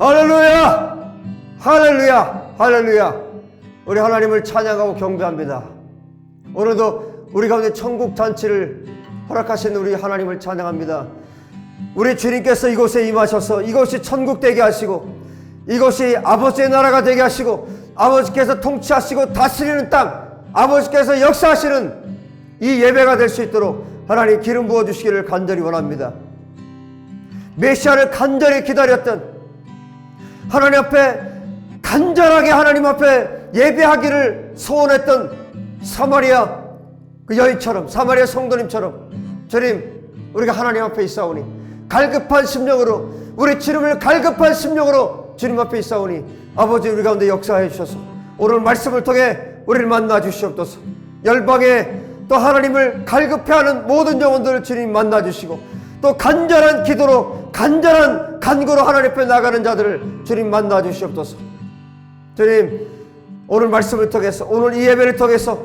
할렐루야! 할렐루야! 할렐루야! 우리 하나님을 찬양하고 경배합니다. 오늘도 우리 가운데 천국 잔치를 허락하신 우리 하나님을 찬양합니다. 우리 주님께서 이곳에 임하셔서 이곳이 천국 되게 하시고 이곳이 아버지의 나라가 되게 하시고 아버지께서 통치하시고 다스리는 땅, 아버지께서 역사하시는 이 예배가 될 수 있도록 하나님 기름 부어주시기를 간절히 원합니다. 메시아를 간절히 기다렸던, 하나님 앞에 간절하게 하나님 앞에 예배하기를 소원했던 사마리아 그 여인처럼, 사마리아 성도님처럼 주님, 우리가 하나님 앞에 있사오니 갈급한 심령으로, 우리 주님을 갈급한 심령으로 주님 앞에 있사오니 아버지 우리 가운데 역사해 주셔서 오늘 말씀을 통해 우리를 만나 주시옵소서. 열방에 또 하나님을 갈급해하는 모든 영혼들을 주님 만나 주시고 또 간절한 기도로, 간절한 간구로 하나님 앞에 나가는 자들을 주님 만나 주시옵소서. 주님, 오늘 말씀을 통해서, 오늘 이 예배를 통해서,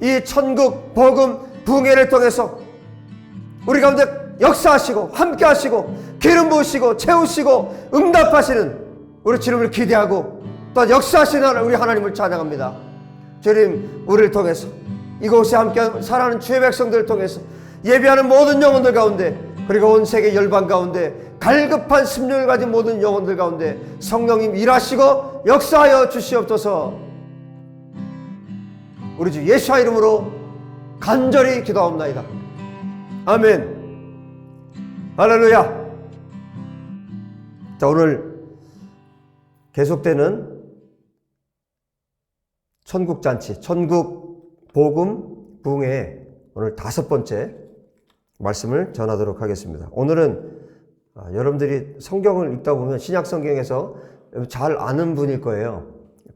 이 천국 복음 부흥회를 통해서 우리 가운데 역사하시고 함께 하시고 기름 부으시고 채우시고 응답하시는 우리 주님을 기대하고 또 역사하시는 우리 하나님을 찬양합니다. 주님, 우리를 통해서 이곳에 함께 살아가는 주의 백성들을 통해서 예배하는 모든 영혼들 가운데, 그리고 온 세계 열방 가운데 갈급한 심령을 가진 모든 영혼들 가운데 성령님 일하시고 역사하여 주시옵소서. 우리 주 예수와 이름으로 간절히 기도하옵나이다. 아멘. 할렐루야. 자, 오늘 계속되는 천국잔치, 천국 복음 부흥회 오늘 5번째 말씀을 전하도록 하겠습니다. 오늘은 여러분들이 성경을 읽다 보면 신약 성경에서 잘 아는 분일 거예요.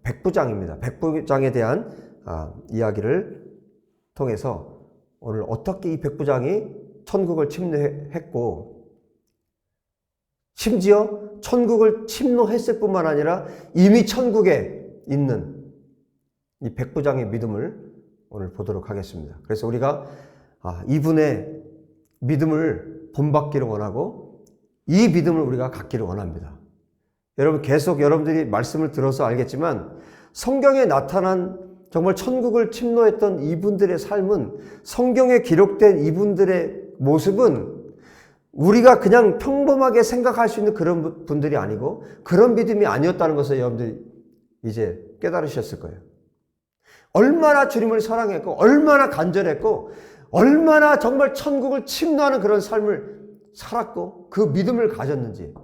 백부장입니다. 백부장에 대한 이야기를 통해서 오늘 어떻게 이 백부장이 천국을 침노했고, 심지어 천국을 침노했을 뿐만 아니라 이미 천국에 있는 이 백부장의 믿음을 오늘 보도록 하겠습니다. 그래서 우리가 이분의 믿음을 본받기를 원하고 이 믿음을 우리가 갖기를 원합니다. 여러분, 계속 여러분들이 말씀을 들어서 알겠지만 성경에 나타난 정말 천국을 침노했던 이분들의 삶은, 성경에 기록된 이분들의 모습은 우리가 그냥 평범하게 생각할 수 있는 그런 분들이 아니고 그런 믿음이 아니었다는 것을 여러분들이 이제 깨달으셨을 거예요. 얼마나 주님을 사랑했고 얼마나 간절했고 얼마나 정말 천국을 침노하는 그런 삶을 살았고 그 믿음을 가졌는지,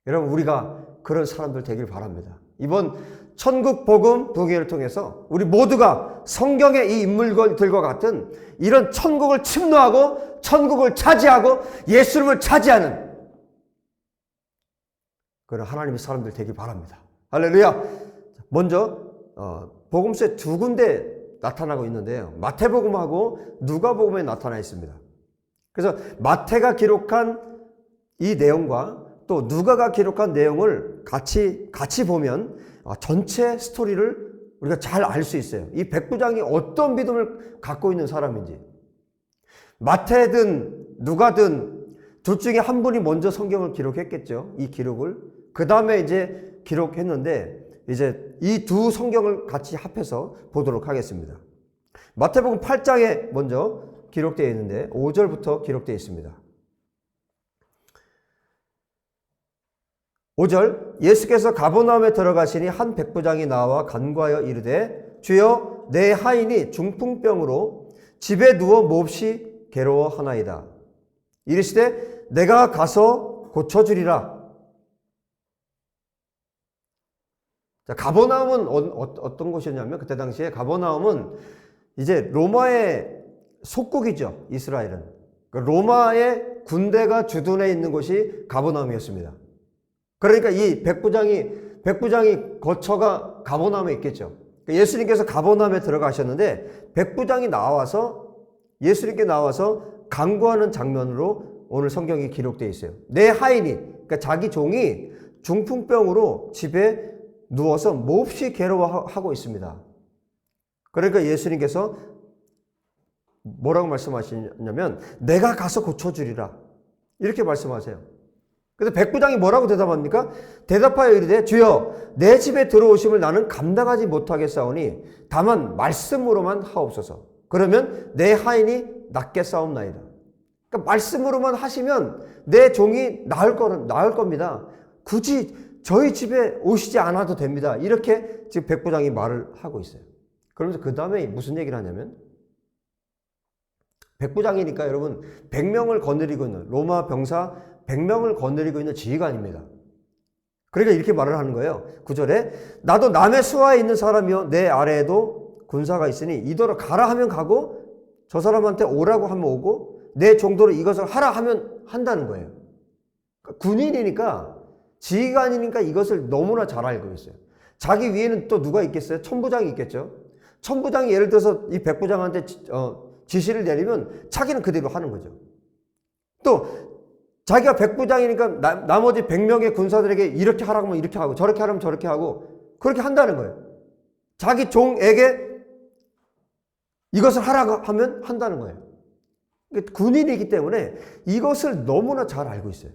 여러분, 우리가 그런 사람들 되길 바랍니다. 이번 천국 복음 부흥회를 통해서 우리 모두가 성경의 이 인물들과 같은 이런 천국을 침노하고 천국을 차지하고 예수님을 차지하는 그런 하나님의 사람들 되길 바랍니다. 할렐루야. 먼저 복음서에 2군데 나타나고 있는데요, 마태복음하고 누가복음에 나타나 있습니다. 그래서 마태가 기록한 이 내용과 또 누가가 기록한 내용을 같이 보면 전체 스토리를 우리가 잘 알 수 있어요. 이 백부장이 어떤 믿음을 갖고 있는 사람인지. 마태든 누가든 둘 중에 한 분이 먼저 성경을 기록했겠죠. 이 기록을. 그 다음에 이제 기록했는데, 이제 이 두 성경을 같이 합해서 보도록 하겠습니다. 마태복음 8장에 먼저 기록되어 있는데 5절부터 기록되어 있습니다. 5절, 예수께서 가버나움에 들어가시니 한 백부장이 나와 간구하여 이르되, 주여, 내 하인이 중풍병으로 집에 누워 몹시 괴로워하나이다. 이르시되 내가 가서 고쳐주리라. 자, 가버나움은 어떤 곳이었냐면, 그때 당시에 가버나움은 이제 로마의 속국이죠. 이스라엘은. 로마의 군대가 주둔해 있는 곳이 가버나움이었습니다. 그러니까 이 백부장이 거처가 가버나움에 있겠죠. 예수님께서 가버나움에 들어가셨는데 백부장이 나와서, 예수님께 나와서 간구하는 장면으로 오늘 성경이 기록되어 있어요. 내 하인이, 그러니까 자기 종이 중풍병으로 집에 누워서 몹시 괴로워하고 있습니다. 그러니까 예수님께서 뭐라고 말씀하시냐면 내가 가서 고쳐주리라, 이렇게 말씀하세요. 그래서 백부장이 뭐라고 대답합니까? 대답하여 이르되 주여 내 집에 들어오심을 나는 감당하지 못하겠사오니 다만 말씀으로만 하옵소서. 그러면 내 하인이 낫게 싸움나이다. 그러니까 말씀으로만 하시면 내 종이 나을 겁니다. 굳이 저희 집에 오시지 않아도 됩니다. 이렇게 지금 백부장이 말을 하고 있어요. 그러면서 그 다음에 무슨 얘기를 하냐면 백부장이니까 여러분 100명을 거느리고 있는 로마 병사 100명을 거느리고 있는 지휘관입니다. 그러니까 이렇게 말을 하는 거예요. 9절에 나도 남의 수하에 있는 사람이요 내 아래에도 군사가 있으니 이더러 가라 하면 가고 저 사람한테 오라고 하면 오고 내 정도로 이것을 하라 하면 한다는 거예요. 그러니까 군인이니까 지휘관이니까 이것을 너무나 잘 알고 있어요. 자기 위에는 또 누가 있겠어요? 천부장이 있겠죠. 천부장이 예를 들어서 이 백부장한테 지시를 내리면 자기는 그대로 하는 거죠. 또 자기가 백부장이니까 나머지 100명의 군사들에게 이렇게 하라고 하면 이렇게 하고 저렇게 하라면 저렇게 하고 그렇게 한다는 거예요. 자기 종에게 이것을 하라고 하면 한다는 거예요. 군인이기 때문에 이것을 너무나 잘 알고 있어요.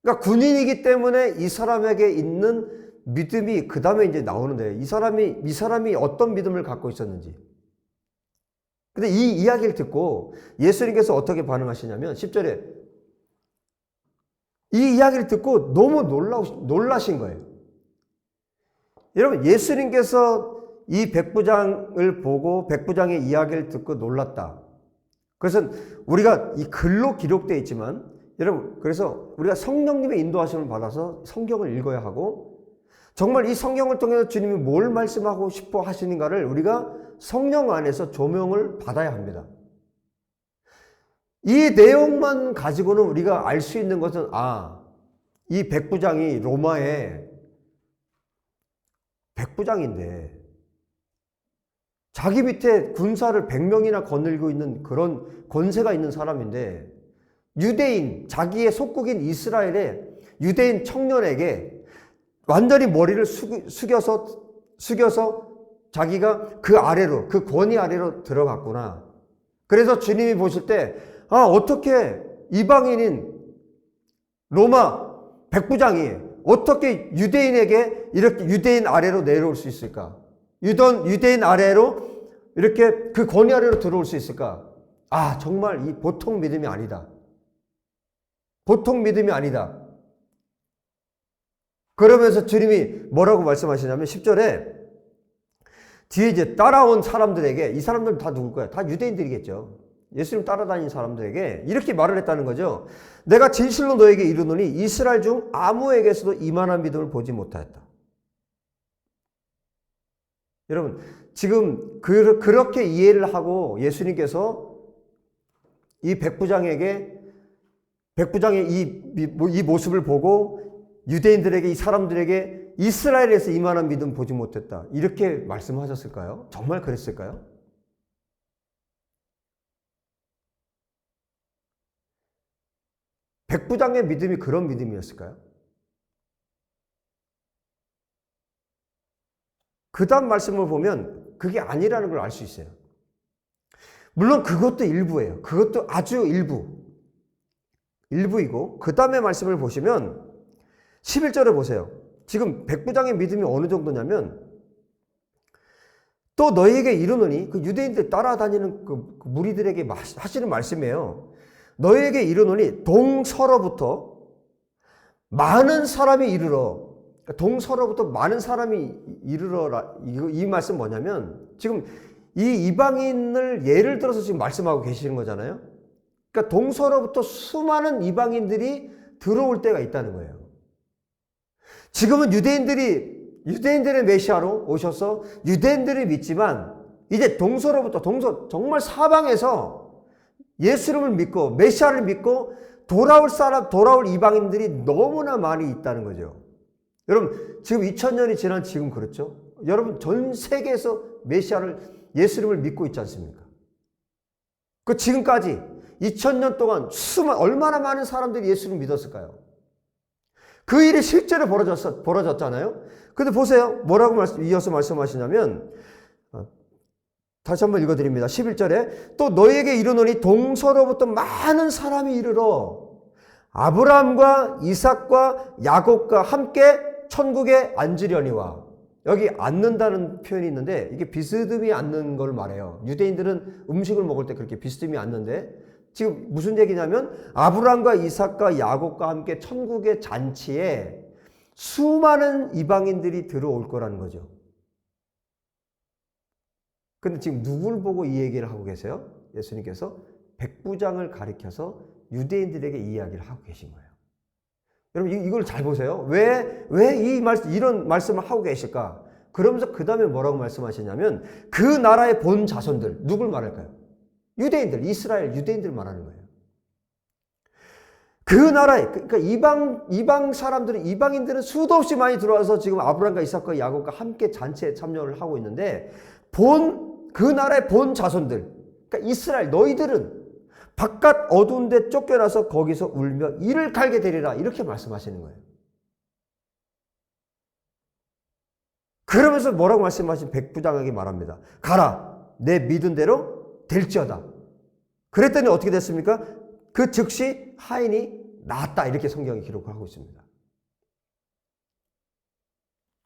그러니까 군인이기 때문에 이 사람에게 있는 믿음이 그 다음에 이제 나오는데 이 사람이 어떤 믿음을 갖고 있었는지. 근데 이 이야기를 듣고 예수님께서 어떻게 반응하시냐면 10절에 이 이야기를 듣고 너무 놀라신 거예요. 여러분 예수님께서 이 백부장을 보고 백부장의 이야기를 듣고 놀랐다. 그것은 우리가 이 글로 기록되어 있지만 여러분 그래서 우리가 성령님의 인도하심을 받아서 성경을 읽어야 하고 정말 이 성경을 통해서 주님이 뭘 말씀하고 싶어 하시는가를 우리가 성령 안에서 조명을 받아야 합니다. 이 내용만 가지고는 우리가 알 수 있는 것은 이 백부장이 로마의 백부장인데 자기 밑에 군사를 100명이나 거느리고 있는 그런 권세가 있는 사람인데 유대인, 자기의 속국인 이스라엘의 유대인 청년에게 완전히 머리를 숙여서 자기가 그 아래로, 그 권위 아래로 들어갔구나. 그래서 주님이 보실 때, 어떻게 이방인인 로마 백부장이 어떻게 유대인에게 이렇게 유대인 아래로 내려올 수 있을까? 유대인 아래로 이렇게 그 권위 아래로 들어올 수 있을까? 정말 이 보통 믿음이 아니다. 보통 믿음이 아니다. 그러면서 주님이 뭐라고 말씀하시냐면 10절에 뒤에 이제 따라온 사람들에게 이 사람들은 다 누굴 거야? 다 유대인들이겠죠. 예수님 따라다닌 사람들에게 이렇게 말을 했다는 거죠. 내가 진실로 너에게 이르노니 이스라엘 중 아무에게서도 이만한 믿음을 보지 못하였다. 여러분 지금 그렇게 이해를 하고 예수님께서 이 백부장의 이 모습을 보고 유대인들에게 이 사람들에게 이스라엘에서 이만한 믿음 보지 못했다. 이렇게 말씀하셨을까요? 정말 그랬을까요? 백부장의 믿음이 그런 믿음이었을까요? 그 다음 말씀을 보면 그게 아니라는 걸 알 수 있어요. 물론 그것도 일부예요. 그것도 아주 일부이고 그 다음에 말씀을 보시면 11절을 보세요. 지금 백부장의 믿음이 어느 정도냐면 또 너희에게 이르노니 그 유대인들 따라다니는 그 무리들에게 하시는 말씀이에요. 너희에게 이르노니 동서로부터 많은 사람이 이르러 동서로부터 많은 사람이 이르러라. 이 말씀 뭐냐면 지금 이 이방인을 예를 들어서 지금 말씀하고 계시는 거잖아요. 그러니까 동서로부터 수많은 이방인들이 들어올 때가 있다는 거예요. 지금은 유대인들의 메시아로 오셔서 유대인들을 믿지만 이제 동서로부터 정말 사방에서 예수님을 믿고 메시아를 믿고 돌아올 이방인들이 너무나 많이 있다는 거죠. 여러분 지금 2000년이 지난 지금 그렇죠? 여러분 전 세계에서 예수님을 믿고 있지 않습니까? 그 지금까지 2000년 동안 얼마나 많은 사람들이 예수를 믿었을까요? 그 일이 실제로 벌어졌잖아요. 근데 보세요. 뭐라고 이어서 말씀하시냐면 다시 한번 읽어드립니다. 11절에 또 너희에게 이르노니 동서로부터 많은 사람이 이르러 아브라함과 이삭과 야곱과 함께 천국에 앉으려니와. 여기 앉는다는 표현이 있는데 이게 비스듬히 앉는 걸 말해요. 유대인들은 음식을 먹을 때 그렇게 비스듬히 앉는데 지금 무슨 얘기냐면 아브라함과 이삭과 야곱과 함께 천국의 잔치에 수많은 이방인들이 들어올 거라는 거죠. 근데 지금 누굴 보고 이 얘기를 하고 계세요? 예수님께서 백부장을 가리켜서 유대인들에게 이 이야기를 하고 계신 거예요. 여러분 이걸 잘 보세요. 왜 이런 말씀을 하고 계실까? 그러면서 그 다음에 뭐라고 말씀하시냐면 그 나라의 본 자손들, 누굴 말할까요? 유대인들, 이스라엘 유대인들 말하는 거예요. 그 나라에, 그러니까 이방 사람들은, 이방인들은 수도 없이 많이 들어와서 지금 아브라함과 이삭과 야곱과 함께 잔치에 참여를 하고 있는데 그 나라의 본 자손들, 그러니까 이스라엘 너희들은 바깥 어두운 데 쫓겨나서 거기서 울며 이를 갈게 되리라, 이렇게 말씀하시는 거예요. 그러면서 뭐라고 말씀하신 백부장에게 말합니다. 가라, 내 믿은 대로 될지어다. 그랬더니 어떻게 됐습니까? 그 즉시 하인이 나았다, 이렇게 성경이 기록하고 있습니다.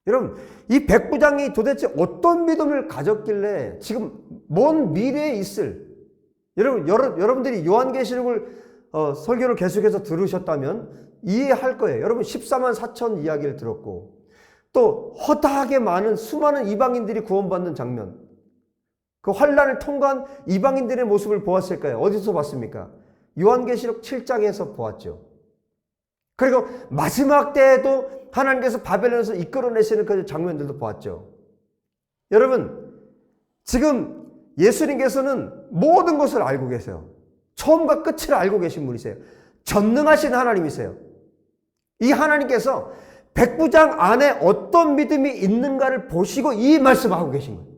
여러분, 이 백부장이 도대체 어떤 믿음을 가졌길래 지금 먼 미래에 있을, 여러분들이 요한계시록을 설교를 계속해서 들으셨다면 이해할 거예요. 여러분 14만 4천 이야기를 들었고 또 허다하게 많은 수많은 이방인들이 구원받는 장면, 그 환란을 통과한 이방인들의 모습을 보았을까요? 어디서 봤습니까? 요한계시록 7장에서 보았죠. 그리고 마지막 때에도 하나님께서 바벨론에서 이끌어내시는 그 장면들도 보았죠. 여러분, 지금 예수님께서는 모든 것을 알고 계세요. 처음과 끝을 알고 계신 분이세요. 전능하신 하나님이세요. 이 하나님께서 백부장 안에 어떤 믿음이 있는가를 보시고 이 말씀을 하고 계신 거예요.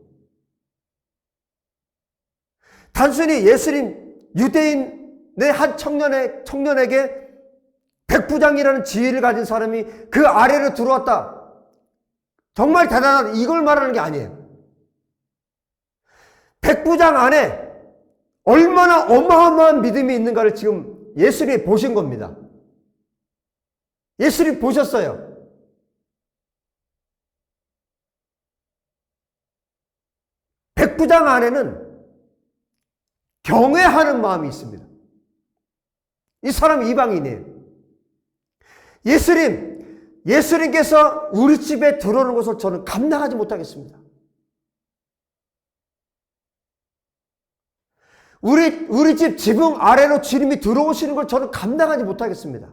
단순히 예수님 유대인의 한 청년에게 백부장이라는 지위를 가진 사람이 그 아래로 들어왔다, 정말 대단하다, 이걸 말하는 게 아니에요. 백부장 안에 얼마나 어마어마한 믿음이 있는가를 지금 예수님이 보신 겁니다. 예수님이 보셨어요. 백부장 안에는 경외하는 마음이 있습니다. 이 사람은 이방인이에요. 예수님께서 우리 집에 들어오는 것을 저는 감당하지 못하겠습니다. 우리 집 지붕 아래로 주님이 들어오시는 걸 저는 감당하지 못하겠습니다.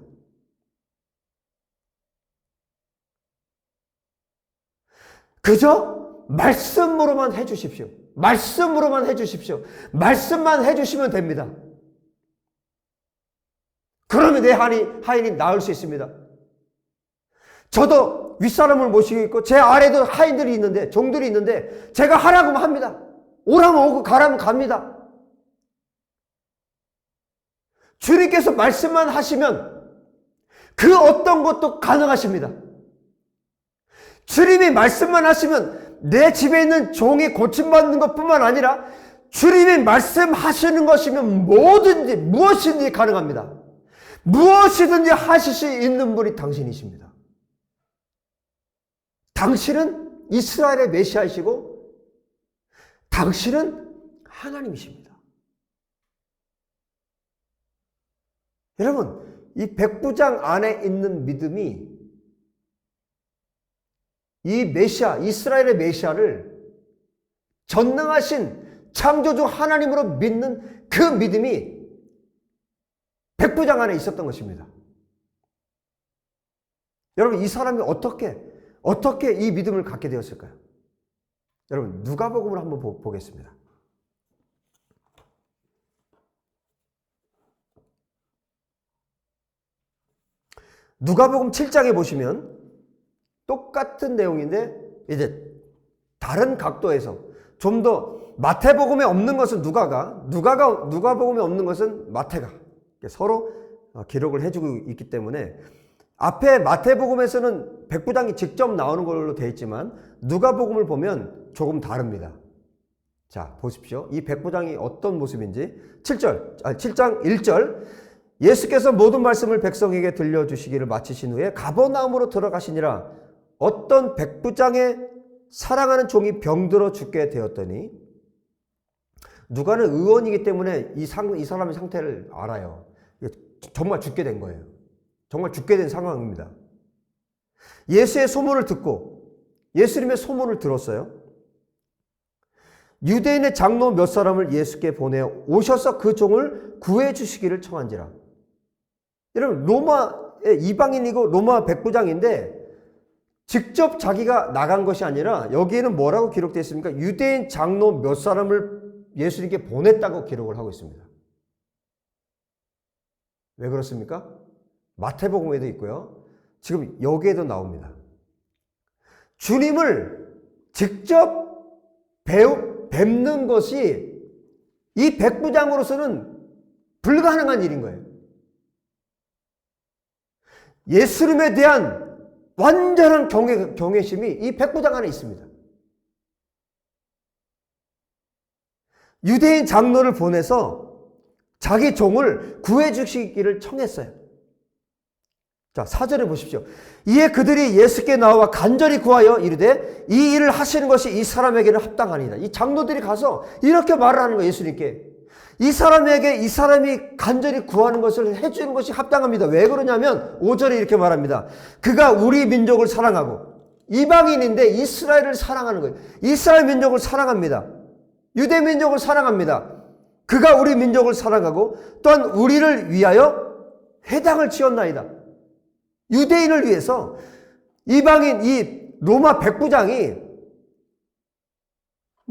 그저 말씀으로만 해주십시오. 말씀으로만 해주십시오. 말씀만 해주시면 됩니다. 그러면 내 하인이 나을 수 있습니다. 저도 윗사람을 모시고 있고 제 아래도 하인들이 있는데, 종들이 있는데 제가 하라고 합니다. 오라면 오고 가라면 갑니다. 주님께서 말씀만 하시면 그 어떤 것도 가능하십니다. 주님이 말씀만 하시면 내 집에 있는 종이 고침받는 것뿐만 아니라 주님이 말씀하시는 것이면 뭐든지 무엇이든지 가능합니다. 무엇이든지 하실 수 있는 분이 당신이십니다. 당신은 이스라엘의 메시아이시고 당신은 하나님이십니다. 여러분, 이 백부장 안에 있는 믿음이 이 메시아, 이스라엘의 메시아를 전능하신 창조주 하나님으로 믿는 그 믿음이 백부장 안에 있었던 것입니다. 여러분, 이 사람이 어떻게 이 믿음을 갖게 되었을까요? 여러분, 누가복음을 한번 보겠습니다. 누가복음 7장에 보시면 똑같은 내용인데 이제 다른 각도에서 좀 더, 마태복음에 없는 것은 누가복음에 없는 것은 마태가 서로 기록을 해주고 있기 때문에 앞에 마태복음에서는 백부장이 직접 나오는 걸로 되어 있지만 누가복음을 보면 조금 다릅니다. 자, 보십시오. 이 백부장이 어떤 모습인지 7장 1절 예수께서 모든 말씀을 백성에게 들려주시기를 마치신 후에 가버나움으로 들어가시니라. 어떤 백부장의 사랑하는 종이 병들어 죽게 되었더니 누가는 의원이기 때문에 이 사람의 상태를 알아요. 정말 죽게 된 거예요. 정말 죽게 된 상황입니다. 예수의 소문을 듣고 예수님의 소문을 들었어요. 유대인의 장로 몇 사람을 예수께 보내어 오셔서 그 종을 구해 주시기를 청한지라. 여러분, 로마의 이방인이고 로마 백부장인데 직접 자기가 나간 것이 아니라 여기에는 뭐라고 기록되어 있습니까? 유대인 장로 몇 사람을 예수님께 보냈다고 기록을 하고 있습니다. 왜 그렇습니까? 마태복음에도 있고요. 지금 여기에도 나옵니다. 주님을 직접 뵙는 것이 이 백부장으로서는 불가능한 일인 거예요. 예수님에 대한 완전한 경외심이 이 백부장 안에 있습니다. 유대인 장로를 보내서 자기 종을 구해 주시기를 청했어요. 자, 4절에 보십시오. 이에 그들이 예수께 나와 간절히 구하여 이르되 이 일을 하시는 것이 이 사람에게는 합당하니라. 이 장로들이 가서 이렇게 말을 하는 거예요. 예수님께. 이 사람에게 이 사람이 간절히 구하는 것을 해주는 것이 합당합니다. 왜 그러냐면 5절에 이렇게 말합니다. 그가 우리 민족을 사랑하고 이방인인데 이스라엘을 사랑하는 거예요. 이스라엘 민족을 사랑합니다. 유대 민족을 사랑합니다. 그가 우리 민족을 사랑하고 또한 우리를 위하여 회당을 지었나이다. 유대인을 위해서 이방인 이 로마 백부장이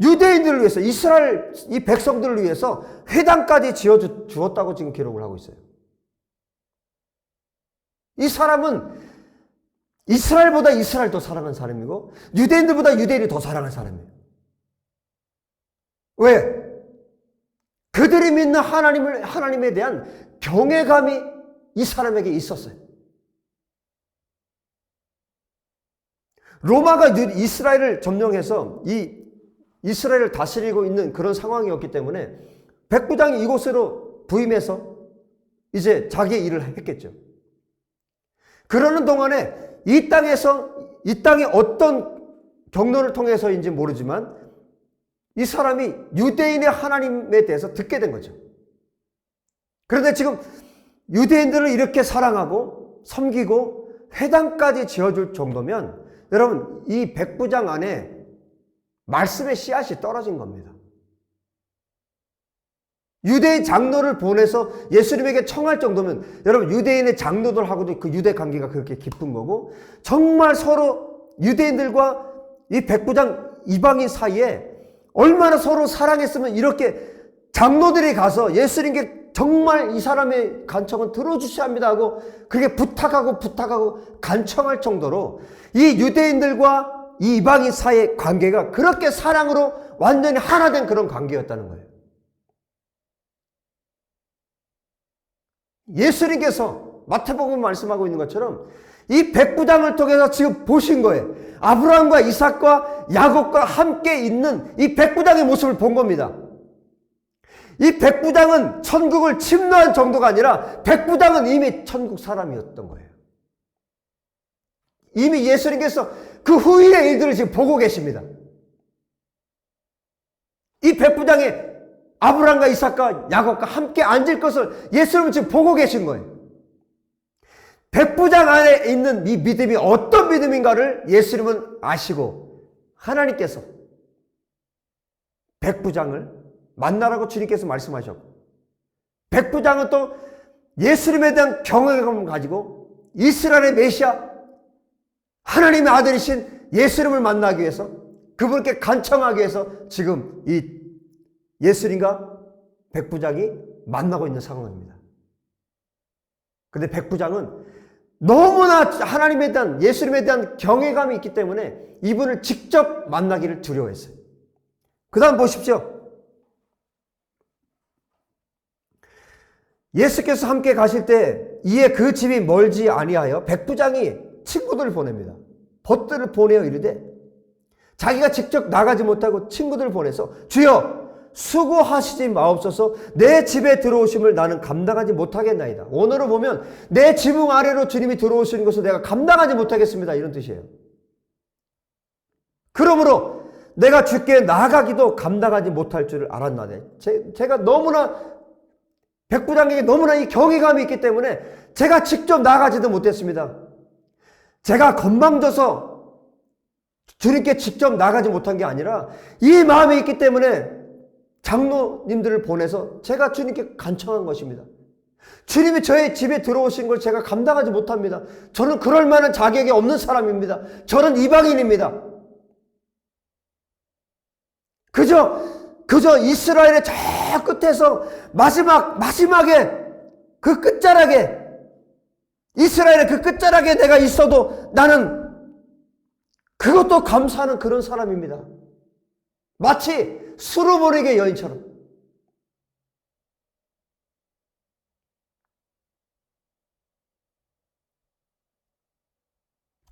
유대인들을 위해서 이스라엘 이 백성들을 위해서 회당까지 지어 주었다고 지금 기록을 하고 있어요. 이 사람은 이스라엘보다 이스라엘 더 사랑하는 사람이고 유대인들보다 유대인이 더 사랑하는 사람이에요. 왜? 그들이 믿는 하나님에 대한 경외감이 이 사람에게 있었어요. 로마가 이스라엘을 점령해서 이 이스라엘을 다스리고 있는 그런 상황이었기 때문에 백부장이 이곳으로 부임해서 이제 자기의 일을 했겠죠. 그러는 동안에 이 땅에 어떤 경로를 통해서인지 모르지만 이 사람이 유대인의 하나님에 대해서 듣게 된 거죠. 그런데 지금 유대인들을 이렇게 사랑하고 섬기고 회당까지 지어줄 정도면 여러분, 이 백부장 안에 말씀의 씨앗이 떨어진 겁니다. 유대인 장로를 보내서 예수님에게 청할 정도면 여러분, 유대인의 장로들하고도 그 유대 관계가 그렇게 깊은 거고 정말 서로 유대인들과 이 백부장 이방인 사이에 얼마나 서로 사랑했으면 이렇게 장로들이 가서 예수님께 정말 이 사람의 간청은 들어주셔야 합니다 하고 그렇게 부탁하고 간청할 정도로 이 유대인들과 이 이방인 사이의 관계가 그렇게 사랑으로 완전히 하나 된 그런 관계였다는 거예요. 예수님께서 마태복음 말씀하고 있는 것처럼 이 백부장을 통해서 지금 보신 거예요. 아브라함과 이삭과 야곱과 함께 있는 이 백부장의 모습을 본 겁니다. 이 백부장은 천국을 침노한 정도가 아니라 백부장은 이미 천국 사람이었던 거예요. 이미 예수님께서 그 후일의 일들을 지금 보고 계십니다. 이 백부장이 아브라함과 이삭과 야곱과 함께 앉을 것을 예수님은 지금 보고 계신 거예요. 백부장 안에 있는 이 믿음이 어떤 믿음인가를 예수님은 아시고 하나님께서 백부장을 만나라고 주님께서 말씀하셨고 백부장은 또 예수님에 대한 경외감을 가지고 이스라엘의 메시아 하나님의 아들이신 예수님을 만나기 위해서 그분께 간청하기 위해서 지금 이 예수님과 백부장이 만나고 있는 상황입니다. 그런데 백부장은 너무나 하나님에 대한 예수님에 대한 경외감이 있기 때문에 이분을 직접 만나기를 두려워했어요. 그 다음 보십시오. 예수께서 함께 가실 때 이에 그 집이 멀지 아니하여 백부장이 친구들을 보냅니다. 벗들을 보내어 이르되 자기가 직접 나가지 못하고 친구들을 보내서 주여 수고하시지 마옵소서 내 집에 들어오심을 나는 감당하지 못하겠나이다. 원어로 보면 내 지붕 아래로 주님이 들어오시는 것을 내가 감당하지 못하겠습니다. 이런 뜻이에요. 그러므로 내가 주께 나가기도 감당하지 못할 줄을 알았나네. 제가 너무나 백부장에게 너무나 이 경외감이 있기 때문에 제가 직접 나가지도 못했습니다. 제가 건방져서 주님께 직접 나가지 못한 게 아니라 이 마음이 있기 때문에 장로님들을 보내서 제가 주님께 간청한 것입니다. 주님이 저의 집에 들어오신 걸 제가 감당하지 못합니다. 저는 그럴 만한 자격이 없는 사람입니다. 저는 이방인입니다. 그저 이스라엘의 저 끝에서 마지막에 그 끝자락에 이스라엘의 그 끝자락에 내가 있어도 나는 그것도 감사하는 그런 사람입니다. 마치 수르보nik의 여인처럼.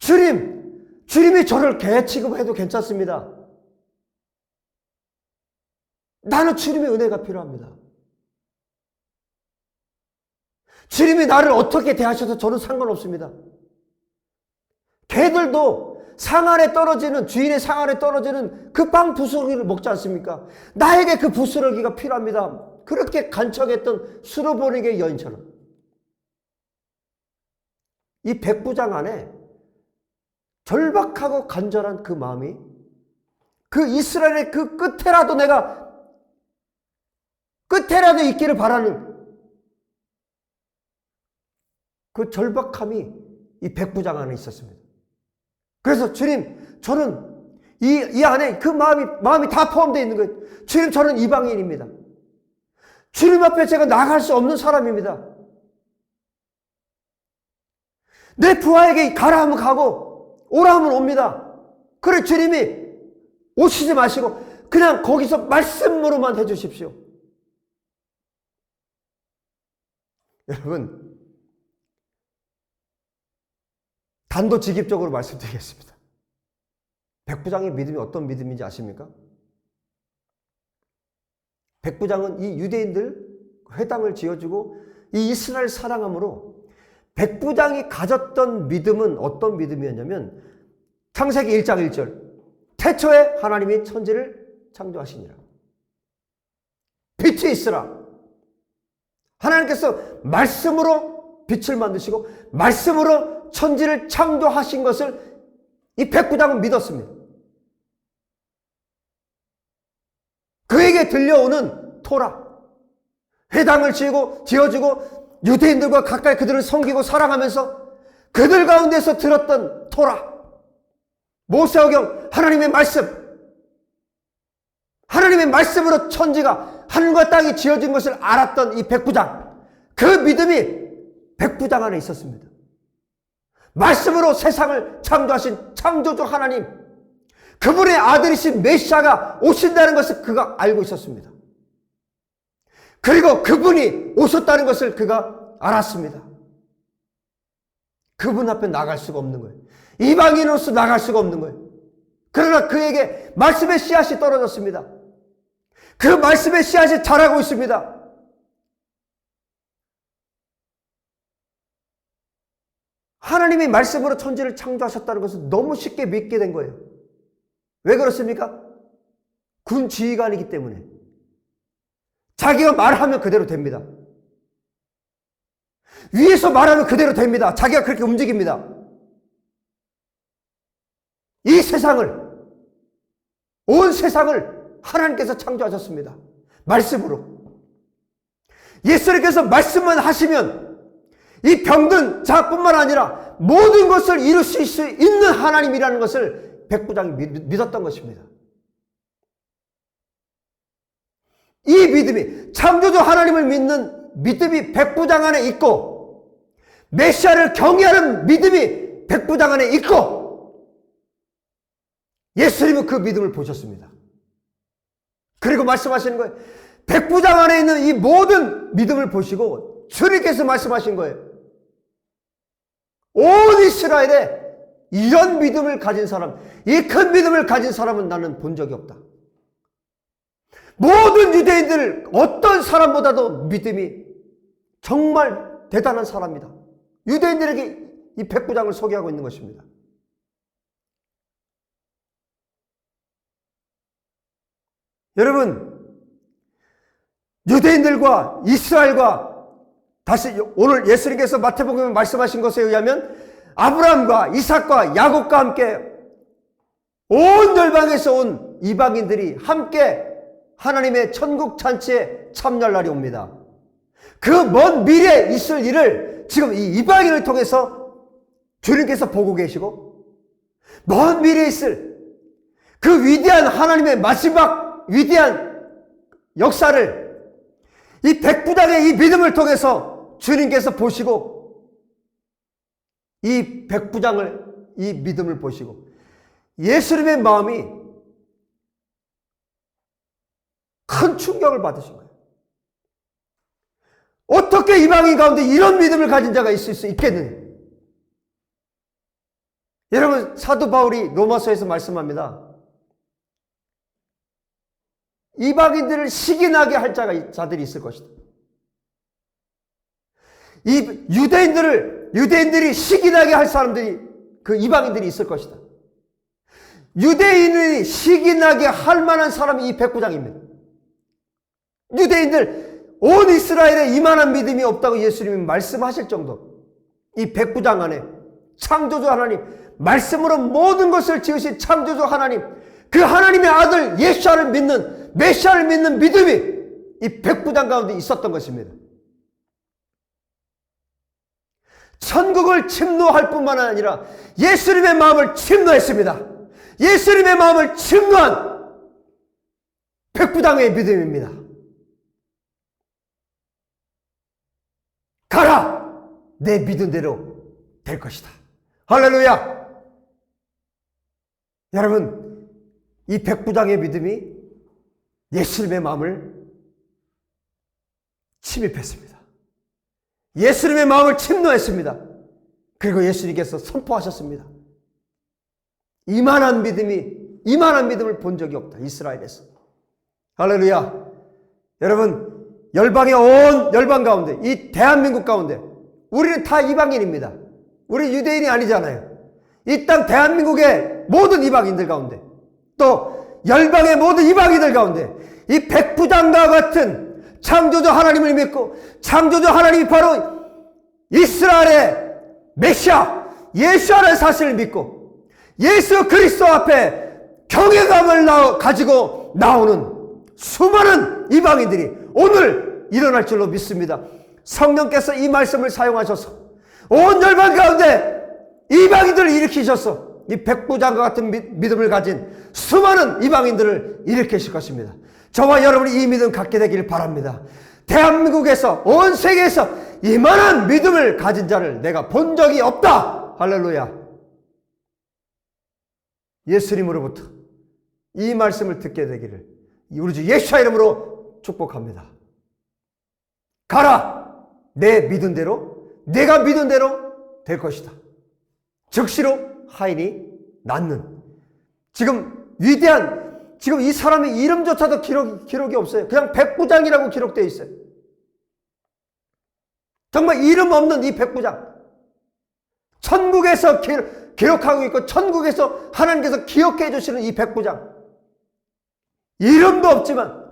주님이 저를 개 취급해도 괜찮습니다. 나는 주님의 은혜가 필요합니다. 주님이 나를 어떻게 대하셔도 저는 상관없습니다. 개들도 주인의 상 안에 떨어지는 그 빵 부스러기를 먹지 않습니까? 나에게 그 부스러기가 필요합니다. 그렇게 간척했던 수르보닉의 여인처럼. 이 백부장 안에 절박하고 간절한 그 마음이 그 이스라엘의 그 끝에라도 있기를 바라는 그 절박함이 이 백부장 안에 있었습니다. 그래서 주님, 저는 이 안에 그 마음이 다 포함되어 있는 거예요. 주님, 저는 이방인입니다. 주님 앞에 제가 나갈 수 없는 사람입니다. 내 부하에게 가라 하면 가고 오라 하면 옵니다. 그래 주님이 오시지 마시고 그냥 거기서 말씀으로만 해주십시오. 여러분, 단도직입적으로 말씀드리겠습니다. 백부장의 믿음이 어떤 믿음인지 아십니까? 백부장은 이 유대인들 회당을 지어주고 이 이스라엘 사랑함으로 백부장이 가졌던 믿음은 어떤 믿음이었냐면 창세기 1장 1절 태초에 하나님이 천지를 창조하시니라. 빛이 있으라. 하나님께서 말씀으로 빛을 만드시고 말씀으로 천지를 창조하신 것을 이 백부장은 믿었습니다. 그에게 들려오는 토라, 회당을 지어주고 유대인들과 가까이 그들을 섬기고 사랑하면서 그들 가운데서 들었던 토라, 모세오경, 하나님의 말씀으로 천지가 하늘과 땅이 지어진 것을 알았던 이 백부장, 그 믿음이 백부장 안에 있었습니다. 말씀으로 세상을 창조하신 창조주 하나님, 그분의 아들이신 메시아가 오신다는 것을 그가 알고 있었습니다. 그리고 그분이 오셨다는 것을 그가 알았습니다. 그분 앞에 나갈 수가 없는 거예요. 이방인으로서 나갈 수가 없는 거예요. 그러나 그에게 말씀의 씨앗이 떨어졌습니다. 그 말씀의 씨앗이 자라고 있습니다. 하나님이 말씀으로 천지를 창조하셨다는 것을 너무 쉽게 믿게 된 거예요. 왜 그렇습니까? 군 지휘관이기 때문에. 자기가 말하면 그대로 됩니다. 위에서 말하면 그대로 됩니다. 자기가 그렇게 움직입니다. 이 세상을, 온 세상을 하나님께서 창조하셨습니다. 말씀으로. 예수님께서 말씀만 하시면 이 병든 자뿐만 아니라 모든 것을 이룰 수 있는 하나님이라는 것을 백부장이 믿었던 것입니다. 이 믿음이, 창조주 하나님을 믿는 믿음이 백부장 안에 있고, 메시아를 경외하는 믿음이 백부장 안에 있고, 예수님은 그 믿음을 보셨습니다. 그리고 말씀하시는 거예요. 백부장 안에 있는 이 모든 믿음을 보시고 주님께서 말씀하신 거예요. 온 이스라엘에 이런 믿음을 가진 사람, 이 큰 믿음을 가진 사람은 나는 본 적이 없다. 모든 유대인들 어떤 사람보다도 믿음이 정말 대단한 사람이다. 유대인들에게 이 백부장을 소개하고 있는 것입니다. 여러분, 유대인들과 이스라엘과 다시 오늘 예수님께서 마태복음에 말씀하신 것에 의하면 아브라함과 이삭과 야곱과 함께 온 열방에서 온 이방인들이 함께 하나님의 천국 잔치에 참여할 날이 옵니다. 그 먼 미래에 있을 일을 지금 이 이방인을 통해서 주님께서 보고 계시고, 먼 미래에 있을 그 위대한 하나님의 마지막 위대한 역사를 이 백부장의 이 믿음을 통해서 주님께서 보시고, 이 백부장을, 이 믿음을 보시고 예수님의 마음이 큰 충격을 받으신 거예요. 어떻게 이방인 가운데 이런 믿음을 가진 자가 있을 수 있겠느냐. 여러분, 사도 바울이 로마서에서 말씀합니다. 이방인들을 시기나게 할 자들이 있을 것이다. 이 유대인들이 시기나게 할 사람들이, 그 이방인들이 있을 것이다. 유대인이 시기나게 할 만한 사람이 이 백부장입니다. 유대인들, 온 이스라엘에 이만한 믿음이 없다고 예수님이 말씀하실 정도, 이 백부장 안에 창조주 하나님, 말씀으로 모든 것을 지으신 창조주 하나님, 그 하나님의 아들 예수를 믿는, 메시아를 믿는 믿음이 이 백부장 가운데 있었던 것입니다. 천국을 침노할 뿐만 아니라 예수님의 마음을 침노했습니다. 예수님의 마음을 침노한 백부장의 믿음입니다. 가라! 내 믿은 대로 될 것이다. 할렐루야! 여러분, 이 백부장의 믿음이 예수님의 마음을 침입했습니다. 예수님의 마음을 침노했습니다. 그리고 예수님께서 선포하셨습니다. 이만한 믿음을 본 적이 없다. 이스라엘에서. 할렐루야. 여러분, 열방의 온 열방 가운데, 이 대한민국 가운데 우리는 다 이방인입니다. 우리 유대인이 아니잖아요. 이 땅 대한민국의 모든 이방인들 가운데, 또 열방의 모든 이방인들 가운데 이 백부장과 같은 창조주 하나님을 믿고, 창조주 하나님이 바로 이스라엘의 메시아 예수라는 사실을 믿고 예수 그리스도 앞에 경외감을 가지고 나오는 수많은 이방인들이 오늘 일어날 줄로 믿습니다. 성령께서 이 말씀을 사용하셔서 온 열방 가운데 이방인들을 일으키셔서 이 백부장과 같은 믿음을 가진 수많은 이방인들을 일으키실 것입니다. 저와 여러분이 이 믿음 갖게 되기를 바랍니다. 대한민국에서, 온 세계에서 이만한 믿음을 가진 자를 내가 본 적이 없다. 할렐루야. 예수님으로부터 이 말씀을 듣게 되기를 우리 주 예수의 이름으로 축복합니다. 가라! 내 믿은 대로, 내가 믿은 대로 될 것이다. 즉시로 하인이 낫는, 지금 이 사람의 이름조차도 기록이 없어요. 그냥 백부장이라고 기록되어 있어요. 정말 이름 없는 이 백부장. 천국에서 기록하고 있고 천국에서 하나님께서 기억해 주시는 이 백부장. 이름도 없지만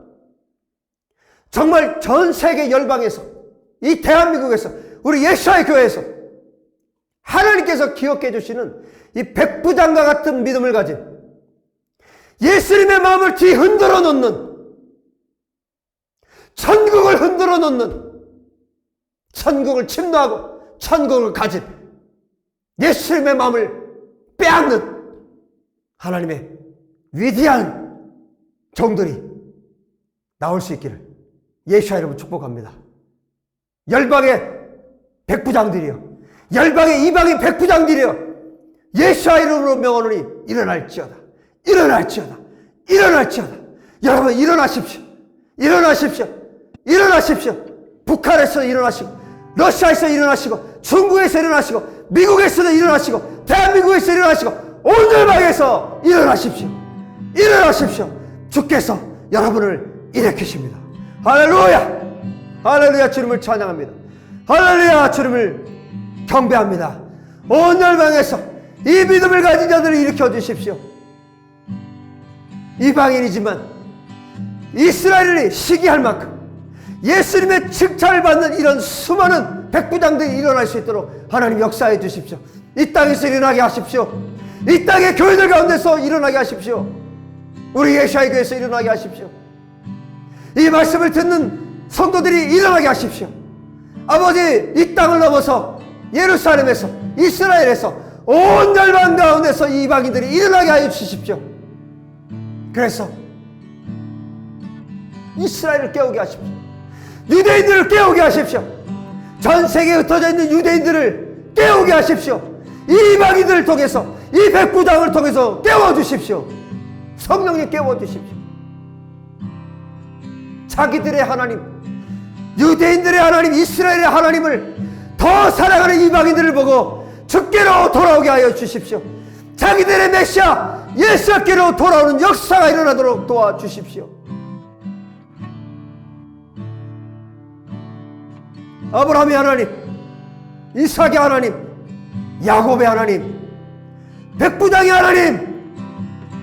정말 전 세계 열방에서, 이 대한민국에서, 우리 예수의 교회에서 하나님께서 기억해 주시는 이 백부장과 같은 믿음을 가진, 예수님의 마음을 뒤흔들어 놓는, 천국을 흔들어 놓는, 천국을 침노하고 천국을 가진 예수님의 마음을 빼앗는 하나님의 위대한 종들이 나올 수 있기를 예수의 이름으로 축복합니다. 열방의 백부장들이여, 열방의 이방인 백부장들이여, 예수의 이름으로 명하노니 일어날지어다. 일어날지어다. 일어날지어다. 여러분, 일어나십시오. 일어나십시오. 일어나십시오. 북한에서 일어나시고, 러시아에서 일어나시고, 중국에서 일어나시고, 미국에서도 일어나시고, 대한민국에서 일어나시고 온 열방에서 일어나십시오. 일어나십시오. 주께서 여러분을 일으키십니다. 할렐루야. 할렐루야. 주님을 찬양합니다. 할렐루야. 주님을 경배합니다. 온 열방에서 이 믿음을 가진 자들을 일으켜 주십시오. 이방인이지만 이스라엘이 시기할 만큼 예수님의 칭찬을 받는 이런 수많은 백부장들이 일어날 수 있도록 하나님 역사해 주십시오. 이 땅에서 일어나게 하십시오. 이 땅의 교회들 가운데서 일어나게 하십시오. 우리 예수의 교회에서 일어나게 하십시오. 이 말씀을 듣는 성도들이 일어나게 하십시오. 아버지, 이 땅을 넘어서 예루살렘에서, 이스라엘에서 온 열방 가운데서 이방인들이 일어나게 하여 주십시오. 그래서 이스라엘을 깨우게 하십시오. 유대인들을 깨우게 하십시오. 전 세계에 흩어져 있는 유대인들을 깨우게 하십시오. 이 이방인들을 통해서, 이 백부장을 통해서 깨워주십시오. 성령님 깨워주십시오. 자기들의 하나님, 유대인들의 하나님, 이스라엘의 하나님을 더 사랑하는 이방인들을 보고 주께로 돌아오게 하여 주십시오. 자기들의 메시아 예수께로 돌아오는 역사가 일어나도록 도와주십시오. 아브라함의 하나님, 이삭의 하나님, 야곱의 하나님, 백부장의 하나님,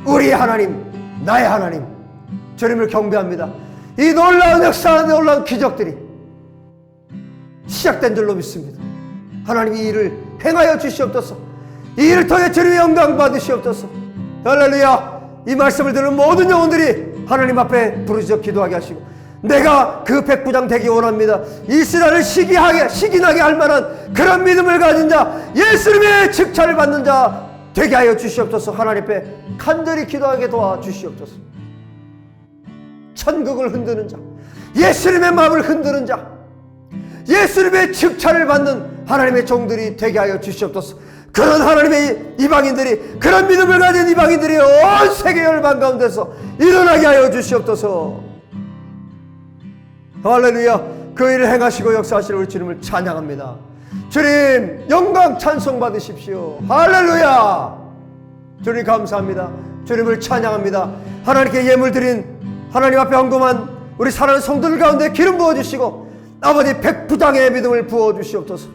우리의 하나님, 나의 하나님, 주님을 경배합니다. 이 놀라운 역사와 놀라운 기적들이 시작된 줄로 믿습니다. 하나님, 이 일을 행하여 주시옵소서. 이 일을 통해 주님의 영광 받으시옵소서. 할렐루야. 이 말씀을 듣는 모든 영혼들이 하나님 앞에 부르짖어 기도하게 하시고, 내가 그 백부장 되기 원합니다. 이스라엘을 시기나게 할 만한 그런 믿음을 가진 자, 예수님의 칭찬을 받는 자 되게 하여 주시옵소서. 하나님 앞에 간절히 기도하게 도와주시옵소서. 천국을 흔드는 자, 예수님의 마음을 흔드는 자, 예수님의 칭찬을 받는 하나님의 종들이 되게 하여 주시옵소서. 그런 하나님의 이방인들이, 그런 믿음을 가진 이방인들이 온 세계 열방 가운데서 일어나게 하여 주시옵소서. 할렐루야. 그 일을 행하시고 역사하시는 우리 주님을 찬양합니다. 주님 영광 찬송 받으십시오. 할렐루야. 주님 감사합니다. 주님을 찬양합니다. 하나님께 예물 드린 하나님 앞에 헌금한 우리 사랑하는 성도들 가운데 기름 부어주시고 아버지 백부장의 믿음을 부어주시옵소서.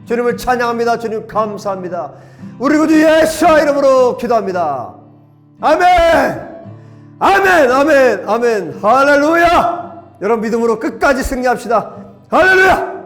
주님을 찬양합니다. 주님 감사합니다. 우리 구주 예수의 이름으로 기도합니다. 아멘. 아멘. 아멘. 아멘. 할렐루야. 여러분 믿음으로 끝까지 승리합시다. 할렐루야.